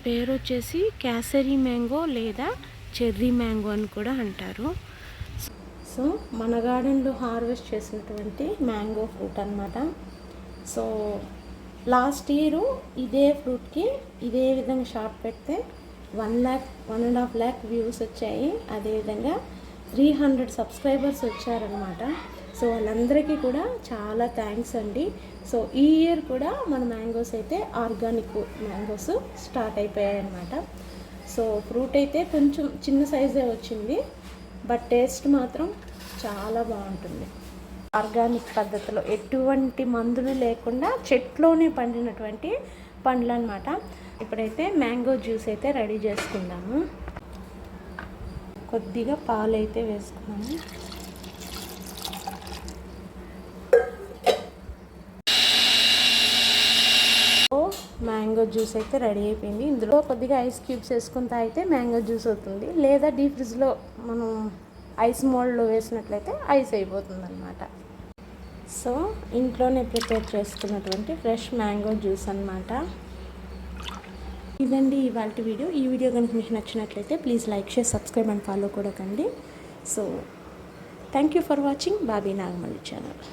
పేరు వచ్చేసి కేసరి మ్యాంగో లేదా చెర్రీ మ్యాంగో అని కూడా అంటారు. సో మన గార్డెన్లో హార్వెస్ట్ చేసినటువంటి మ్యాంగో ఫ్రూట్ అనమాట. సో లాస్ట్ ఇయర్ ఇదే ఫ్రూట్కి ఇదే విధంగా షాప్ పెడితే 1.5 lakh వ్యూస్ వచ్చాయి. అదేవిధంగా 300 సబ్స్క్రైబర్స్ వచ్చారనమాట. సో వాళ్ళందరికీ కూడా చాలా థ్యాంక్స్ అండి. సో ఈ ఇయర్ కూడా మన మ్యాంగోస్ అయితే ఆర్గానిక్ మ్యాంగోస్ స్టార్ట్ అయిపోయాయి అన్నమాట. సో ఫ్రూట్ అయితే కొంచెం చిన్న సైజే వచ్చింది, బట్ టేస్ట్ మాత్రం చాలా బాగుంటుంది. ఆర్గానిక్ పద్ధతిలో ఎటువంటి మందులు లేకుండా చెట్లోనే పండినటువంటి పండ్లు అన్నమాట. ఇప్పుడైతే మ్యాంగో జ్యూస్ అయితే రెడీ చేసుకుందాము. కొద్దిగా పాలు అయితే వేసుకున్నాము. మ్యాంగో జ్యూస్ అయితే రెడీ అయిపోయింది. ఇందులో కొద్దిగా ఐస్ క్యూబ్స్ వేసుకుని తాగితే మ్యాంగో జ్యూస్ అవుతుంది, లేదా డీప్ ఫ్రిడ్జ్లో మనం ఐస్ మోల్డ్లో వేసినట్లయితే ఐస్ అయిపోతుంది అనమాట. సో ఇంట్లోనే ప్రిపేర్ చేసుకున్నటువంటి ఫ్రెష్ మ్యాంగో జ్యూస్ అనమాట. ఇదండి ఇవాళ వీడియో. ఈ వీడియో కనుక మీకు నచ్చినట్లయితే please like, share, subscribe and follow కూడా కండి. So thank you for watching Bobby Nagamalli channel.